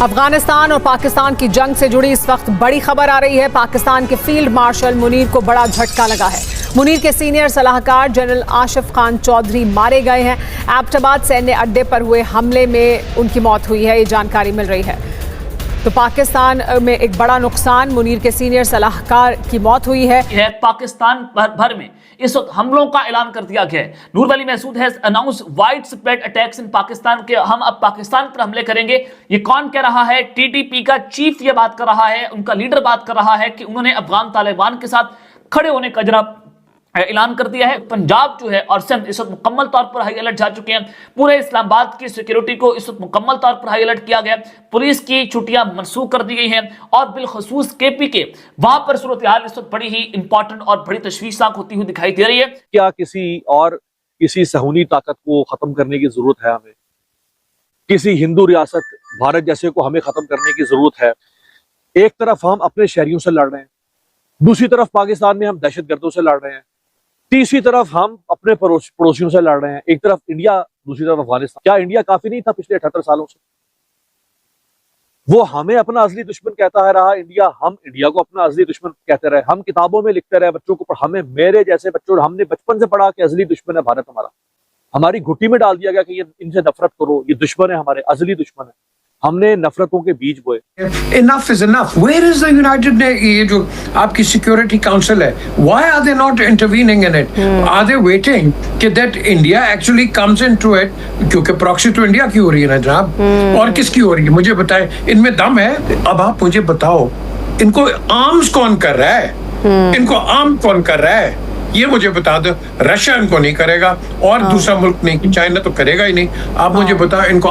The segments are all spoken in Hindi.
अफगानिस्तान और पाकिस्तान की जंग से जुड़ी इस वक्त बड़ी खबर आ रही है। पाकिस्तान के फील्ड मार्शल मुनीर को बड़ा झटका लगा है। मुनीर के सीनियर सलाहकार जनरल आशिफ खान चौधरी मारे गए हैं। एबटाबाद सैन्य अड्डे पर हुए हमले में उनकी मौत हुई है, ये जानकारी मिल रही है। तो पाकिस्तान में एक बड़ा नुकसान, मुनीर के सीनियर सलाहकार की मौत हुई है। पाकिस्तान भर में इस वक्त हमलों का ऐलान कर दिया गया है। Noor Wali Mehsud has announce wide spread attacks in Pakistan के, हम अब पाकिस्तान पर हमले करेंगे। ये कौन कह रहा है? टीटीपी का चीफ ये बात कर रहा है, उनका लीडर बात कर रहा है कि उन्होंने अफगान तालिबान के साथ खड़े होने का जरा ऐलान कर दिया है। पंजाब जो है और सिंध इस वक्त मुकम्मल तौर पर हाई अलर्ट जा चुके हैं। पूरे इस्लामाबाद की सिक्योरिटी को इस वक्त मुकम्मल तौर पर हाई अलर्ट किया गया। पुलिस की छुट्टियां मनसूख कर दी गई हैं और बिलखसूस केपी के वहां पर सूरत हाल इस वक्त बड़ी ही इंपॉर्टेंट और बड़ी तशवीशनाक होती हुई दिखाई दे रही है। क्या किसी सहूनी ताकत को खत्म करने की जरूरत है? हमें किसी हिंदू रियासत भारत जैसे को हमें खत्म करने की जरूरत है? एक तरफ हम अपने शहरियों से लड़ रहे हैं, दूसरी तरफ पाकिस्तान में हम दहशतगर्दों से लड़ रहे हैं, तीसरी तरफ हम अपने पड़ोसियों से लड़ रहे हैं। एक तरफ इंडिया, दूसरी तरफ अफगानिस्तान। क्या इंडिया काफी नहीं था पिछले 78 सालों से? वो हमें अपना असली दुश्मन कहता है रहा इंडिया, हम इंडिया को अपना असली दुश्मन कहते रहे। हम किताबों में लिखते रहे बच्चों को, पर हमें, मेरे जैसे बच्चों, हमने बचपन से पढ़ा कि असली दुश्मन है भारत हमारा। हमारी घुट्टी में डाल दिया गया कि ये इनसे नफरत करो, ये दुश्मन है, हमारे असली दुश्मन है। हमने नफरतों के बीज बोए। Enough is enough. Where is the United ये जो आपकी सिक्योरिटी काउंसिल है, why are they not intervening in it? Are they waiting कि that India actually comes into it? क्योंकि प्रॉक्सी तो इंडिया की हो रही है ना जनाब, और किसकी हो रही है मुझे बताएं। इनमें दम है? अब आप मुझे बताओ, इनको आर्म्स कौन कर रहा है? इनको आर्म कौन कर रहा है? ये मुझे बता दो। रशिया इनको नहीं करेगा और दूसरा मुल्क नहीं, चाइना तो करेगा ही नहीं। आप मुझे बताओ इनको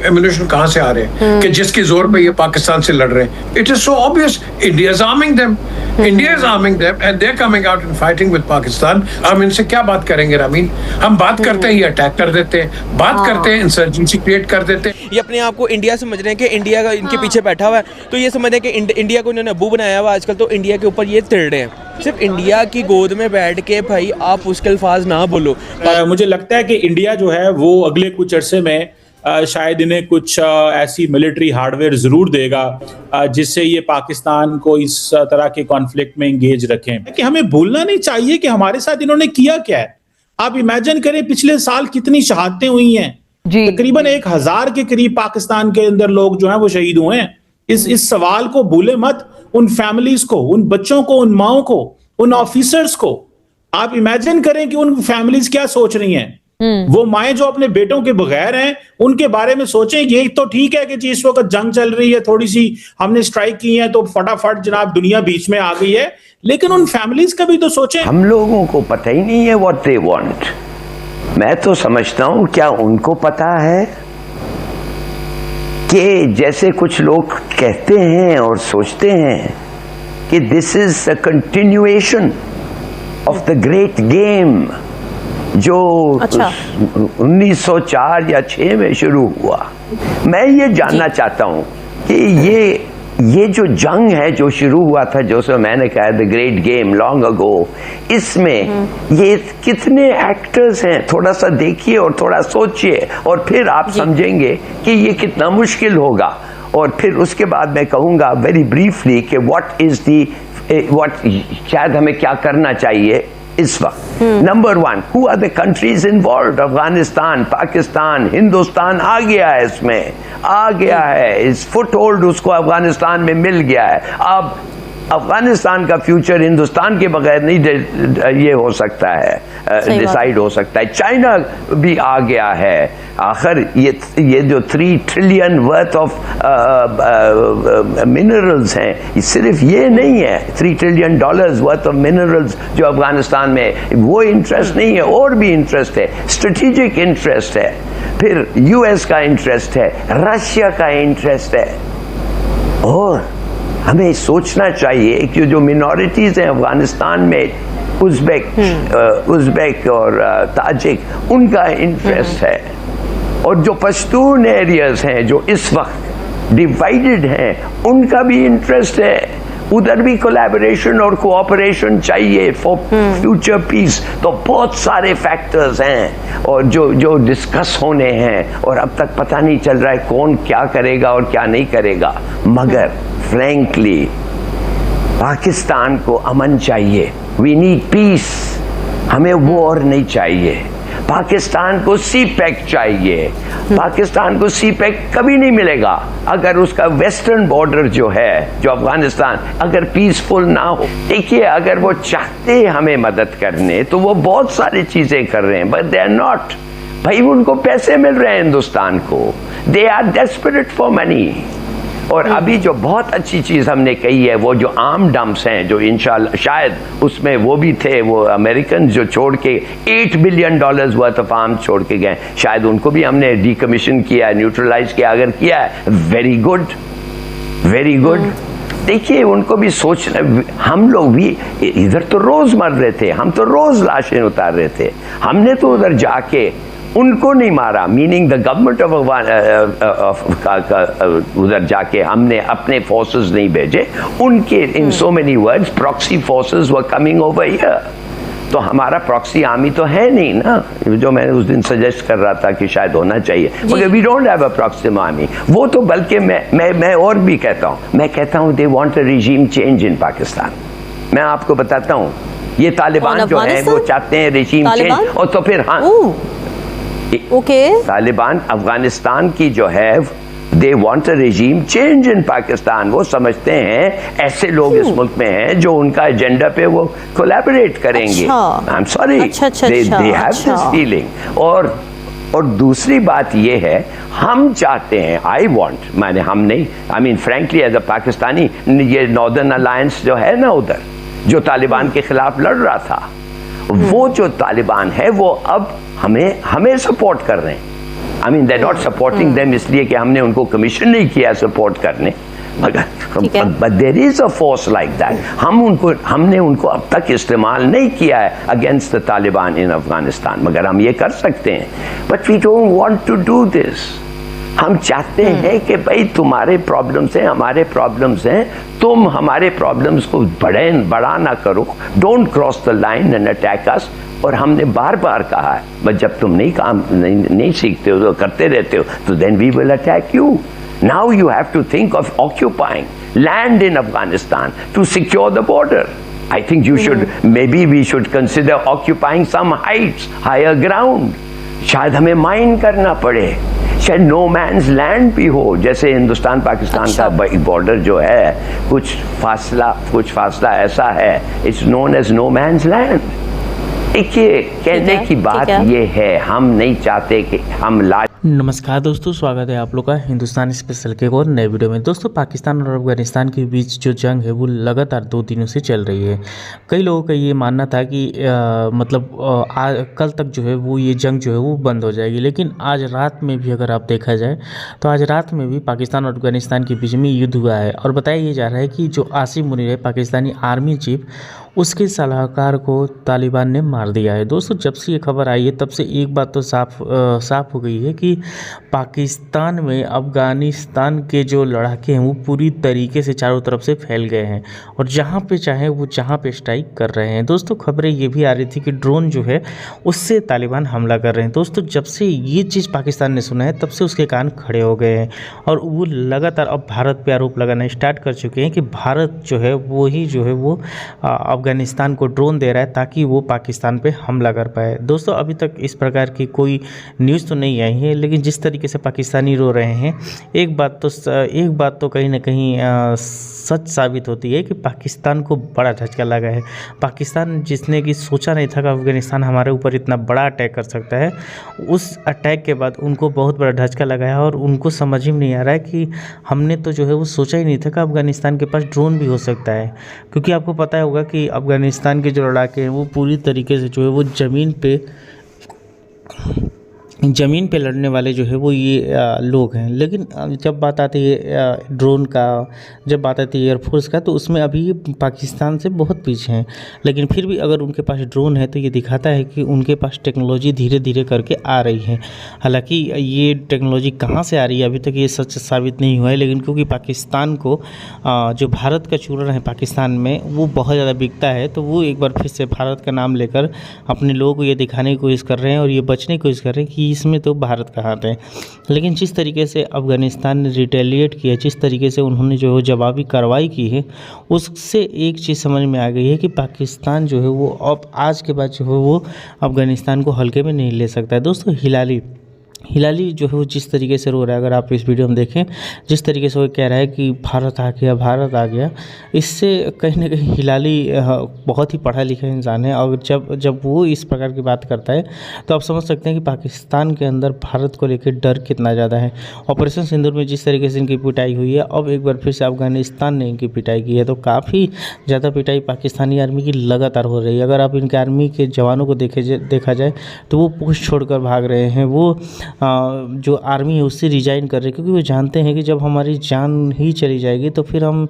एम्युनिशन कहां से आ रहे हैं कि जिसके जोर पे ये पाकिस्तान से लड़ रहे हैं? It is so obvious, India is arming them, India is arming them and they are coming out and fighting with Pakistan. हम इनसे क्या बात करेंगे रामीन? हम बात करते हैं ये अटैक कर देते हैं, बात करते हैं इंसर्जेंसी क्रिएट कर देते हैं। ये अपने आप को इंडिया समझ रहे हैं कि इंडिया का इनके पीछे बैठा हुआ है, तो ये समझ रहे हैं कि इंडिया को इन्होंने अबू बनाया हुआ आजकल, तो इंडिया के ऊपर ये तिड़ रहे हैं। सिर्फ इंडिया की गोद में बैठ के भाई आप उसके अल्फाज ना बोलो। मुझे लगता है कि इंडिया जो है वो अगले कुछ अरसे में शायद इन्हें कुछ ऐसी मिलिट्री हार्डवेयर जरूर देगा जिससे ये पाकिस्तान को इस तरह के कॉन्फ्लिक्ट में एंगेज रखें। कि हमें भूलना नहीं चाहिए कि हमारे साथ इन्होंने किया क्या है। आप इमेजिन करें पिछले साल कितनी शहादतें हुई हैं। तकरीबन 1000 के करीब पाकिस्तान के अंदर लोग जो हैं वो शहीद हुए हैं। इस सवाल को भूले मत। उन फैमिलीज को, उन बच्चों को, उन माओ को, उन ऑफिसर्स को आप इमेजिन करें कि उन फैमिलीज क्या सोच रही हैं। वो माएं जो अपने बेटों के बगैर हैं, उनके बारे में सोचें। ये तो ठीक है कि जी इस वक्त जंग चल रही है, थोड़ी सी हमने स्ट्राइक की है तो फटाफट जनाब दुनिया बीच में आ गई है, लेकिन उन फैमिलीज का भी तो सोचें। हम लोगों को पता ही नहीं है व्हाट दे वांट। मैं तो समझता हूं क्या उनको पता है कि जैसे कुछ लोग कहते हैं और सोचते हैं कि this is the continuation of the great game जो 1904 या 6 में शुरू हुआ। मैं ये जानना चाहता हूं कि ये जो जंग है जो शुरू हुआ था, जो मैंने कहा the great game long ago, इसमें ये कितने एक्टर्स हैं? थोड़ा सा देखिए और थोड़ा सोचिए और फिर आप समझेंगे कि ये कितना मुश्किल होगा। और फिर उसके बाद मैं कहूँगा वेरी ब्रीफली कि व्हाट शायद हमें क्या करना चाहिए इस वक्त। Number 1, who are the countries involved? Afghanistan, Pakistan, Hindustan आ गया है, इसमें आ गया है। इस फुट होल्ड उसको अफगानिस्तान में मिल गया है। अब अफगानिस्तान का फ्यूचर हिंदुस्तान के बगैर नहीं ये हो सकता है, डिसाइड हो सकता है। चाइना भी आ गया है। आखिर ये जो 3 ट्रिलियन वर्थ ऑफ मिनरल्स हैं, सिर्फ ये नहीं है, $3 ट्रिलियन वर्थ ऑफ मिनरल्स जो अफगानिस्तान में, वो इंटरेस्ट नहीं है, और भी इंटरेस्ट है, स्ट्रेटेजिक इंटरेस्ट है, फिर यूएस का इंटरेस्ट है, रशिया का इंटरेस्ट है। और हमें सोचना चाहिए कि जो मिनॉरिटीज हैं अफगानिस्तान में, उज़्बेक और ताजिक, उनका इंटरेस्ट है। और जो पश्तून एरियाज हैं जो इस वक्त डिवाइडेड हैं, उनका भी इंटरेस्ट है। उधर भी कोलैबोरेशन और कोऑपरेशन चाहिए फॉर फ्यूचर पीस। तो बहुत सारे फैक्टर्स हैं और जो डिस्कस होने हैं, और अब तक पता नहीं चल रहा है कौन क्या करेगा और क्या नहीं करेगा। मगर फ्रैंकली पाकिस्तान को अमन चाहिए, वी नीड पीस, हमें वॉर नहीं चाहिए। पाकिस्तान को सीपैक चाहिए, पाकिस्तान को सीपैक कभी नहीं मिलेगा अगर उसका वेस्टर्न बॉर्डर जो है, जो अफगानिस्तान, अगर पीसफुल ना हो। देखिए, अगर वो चाहते हैं हमें मदद करने तो वो बहुत सारी चीजें कर रहे हैं, बट दे आर नॉट। भाई उनको पैसे मिल रहे हैं हिंदुस्तान को, they are desperate for money. और अभी जो बहुत अच्छी चीज हमने कही है, वो जो आर्म डंप्स हैं, जो इंशाल्लाह शायद उसमें वो भी थे, वो अमेरिकन जो छोड़ के $8 बिलियन वर्थ ऑफ आर्म छोड़ के गए, शायद उनको भी हमने डीकमीशन किया है, न्यूट्रलाइज किया। अगर किया है, वेरी गुड, वेरी गुड। देखिए, उनको भी सोचना, हम लोग भी इधर तो रोज मर रहे थे, हम तो रोज लाशें उतार रहे थे, हमने तो उधर जाके उनको नहीं मारा, मीनिंग द गवर्नमेंट ऑफ उधर जाके हमने अपने फोर्सेस नहीं भेजे, उनके in so many words proxy forces were coming over here. तो हमारा प्रॉक्सी आर्मी तो है नहीं ना, जो मैं उस दिन सजेस्ट कर रहा था कि शायद होना चाहिए, मगर we don't have a proxy army. वो तो बल्कि मैं और भी कहता हूँ, मैं कहता हूँ they want a regime change in Pakistan. मैं आपको बताता हूँ, ये तालिबान जो है वो चाहते हैं रिजीम चेंज, और तो फिर हाँ तालिबान अफगानिस्तान की जो है, they want a regime change in Pakistan. वो समझते हैं ऐसे लोग इस मुल्क में हैं जो उनका एजेंडा पे वो कोलैबोरेट करेंगे। I am sorry, they have this feeling. और दूसरी बात ये है, हम चाहते हैं, हम नहीं, I mean frankly as a Pakistani, ये नॉर्दर्न अलायंस जो है ना उधर, जो तालिबान के खिलाफ लड़ रहा था, वो जो तालिबान है वो अब हमें सपोर्ट कर रहे हैं। I mean they not supporting them इसलिए कि हमने उनको कमीशन नहीं किया सपोर्ट करने, मगर but there is a force like that. हमने उनको अब तक इस्तेमाल नहीं किया है against the Taliban in Afghanistan, मगर हम ये कर सकते हैं। But we don't want to do this. हम चाहते हैं कि भाई तुम्हारे प्रॉब्लम्स हैं, हमारे प्रॉब्लम्स हैं, तुम हमारे प्रॉब्लम्स को बड़ा ना करो, don't cross the line and attack अस। और हमने बार बार कहा है, बस जब तुम नहीं सीखते हो, तो करते रहते हो, तो then we will attack you. Now you have to think of occupying land in Afghanistan to secure the border. I think you should, maybe we should consider occupying some heights, higher ground. शायद हमें माइन करना पड़े, शायद नो मैन्स लैंड भी हो, जैसे हिंदुस्तान पाकिस्तान का बॉर्डर जो है, कुछ फासला ऐसा है, it's known as no man's land. देखिए, कहने की बात ये है, हम नहीं चाहते कि हम नमस्कार दोस्तों, स्वागत है आप लोग का हिंदुस्तान स्पेशल के एक और नए वीडियो में। दोस्तों, पाकिस्तान और अफगानिस्तान के बीच जो जंग है वो लगातार 2 दिनों से चल रही है। कई लोगों का ये मानना था कि कल तक जो है वो ये जंग जो है वो बंद हो जाएगी, लेकिन आज रात में भी अगर आप देखा जाए तो आज रात में भी पाकिस्तान और अफगानिस्तान के बीच में युद्ध हुआ है। और बताया जा रहा है कि जो आसिम मुनीर है, पाकिस्तानी आर्मी चीफ, उसके सलाहकार को तालिबान ने मार दिया है। दोस्तों, जब से ये खबर आई है तब से एक बात तो साफ हो गई है कि पाकिस्तान में अफ़गानिस्तान के जो लड़ाके हैं वो पूरी तरीके से चारों तरफ से फैल गए हैं और जहाँ पे चाहे वो जहाँ पे स्ट्राइक कर रहे हैं। दोस्तों, खबरें ये भी आ रही थी कि ड्रोन जो है उससे तालिबान हमला कर रहे हैं। दोस्तों, जब से ये चीज़ पाकिस्तान ने सुना है तब से उसके कान खड़े हो गए हैं और वो लगातार अब भारत पे आरोप लगाना स्टार्ट कर चुके हैं कि भारत जो है वो अफ़गानिस्तान को ड्रोन दे रहा है ताकि वो पाकिस्तान पे हमला कर पाए। दोस्तों, अभी तक इस प्रकार की कोई न्यूज़ तो नहीं आई है, लेकिन जिस तरीके से पाकिस्तानी रो रहे हैं, एक बात तो कहीं ना कहीं सच साबित होती है कि पाकिस्तान को बड़ा झटका लगा है। पाकिस्तान जिसने कि सोचा नहीं था कि अफ़गानिस्तान हमारे ऊपर इतना बड़ा अटैक कर सकता है, उस अटैक के बाद उनको बहुत बड़ा झटका लगा है और उनको समझ ही नहीं आ रहा है कि हमने तो जो है वो सोचा ही नहीं था कि अफ़गानिस्तान के पास ड्रोन भी हो सकता है। क्योंकि आपको पता होगा कि अफ़गानिस्तान के जो लड़ाके हैं वो पूरी तरीके से जो है वो ज़मीन पे ज़मीन पे लड़ने वाले जो है वो ये लोग हैं। लेकिन जब बात आती है ड्रोन का, जब बात आती है एयरफोर्स का, तो उसमें अभी ये पाकिस्तान से बहुत पीछे हैं। लेकिन फिर भी अगर उनके पास ड्रोन है तो ये दिखाता है कि उनके पास टेक्नोलॉजी धीरे धीरे करके आ रही है। हालांकि ये टेक्नोलॉजी कहाँ से आ रही है अभी तक ये सच साबित नहीं हुआ है, लेकिन क्योंकि पाकिस्तान को जो भारत का चूर्ण है पाकिस्तान में वो बहुत ज़्यादा बिकता है, तो वो एक बार फिर से भारत का नाम लेकर अपने लोगों को ये दिखाने की कोशिश कर रहे हैं और ये बचने की कोशिश कर रहे हैं कि इसमें तो भारत का हाथ है। लेकिन जिस तरीके से अफ़गानिस्तान ने रिटेलिएट किया, जिस तरीके से उन्होंने जो है जवाबी कार्रवाई की है, उससे एक चीज़ समझ में आ गई है कि पाकिस्तान जो है वो अब आज के बाद जो है वो अफ़गानिस्तान को हल्के में नहीं ले सकता है। दोस्तों हिलाली जो है वो जिस तरीके से रो रहा है, अगर आप इस वीडियो में देखें, जिस तरीके से वो कह रहा है कि भारत आ गया, भारत आ गया, इससे कहीं ना कहीं हिलाली बहुत ही पढ़ा लिखा इंसान है। और जब वो इस प्रकार की बात करता है तो आप समझ सकते हैं कि पाकिस्तान के अंदर भारत को लेकर डर कितना ज़्यादा है। ऑपरेशन सिंदूर में जिस तरीके से इनकी पिटाई हुई है, अब एक बार फिर से अफ़गानिस्तान ने इनकी पिटाई की है, तो काफ़ी ज़्यादा पिटाई पाकिस्तानी आर्मी की लगातार हो रही है। अगर आप इनके आर्मी के जवानों को देखा जाए तो वो पोस्ट छोड़कर भाग रहे हैं, वो जो आर्मी है उससे रिजाइन कर रहे हैं, क्योंकि वो जानते हैं कि जब हमारी जान ही चली जाएगी तो फिर हम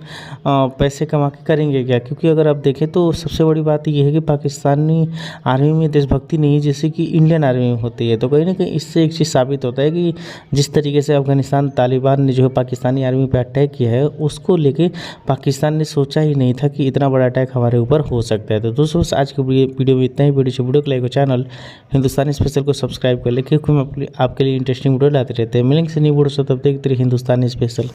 पैसे कमा के करेंगे क्या। क्योंकि अगर आप देखें तो सबसे बड़ी बात ये है कि पाकिस्तानी आर्मी में देशभक्ति नहीं है जैसे कि इंडियन आर्मी में होती है। तो कहीं ना कहीं इससे एक चीज़ साबित होता है कि जिस तरीके से अफ़गानिस्तान तालिबान ने जो है पाकिस्तानी आर्मी पर अटैक किया है, उसको लेके पाकिस्तान ने सोचा ही नहीं था कि इतना बड़ा अटैक हमारे ऊपर हो सकता है। तो दोस्तों आज के वीडियो में इतना ही। वीडियो को लाइक, चैनल हिंदुस्तानी स्पेशल को सब्सक्राइब कर ले, क्योंकि मैं आपके लिए इंटरेस्टिंग वीडियो लाते रहते हैं। मिलेंगे से नहीं वीडियो, तब देखते रहिए हिंदुस्तानी स्पेशल।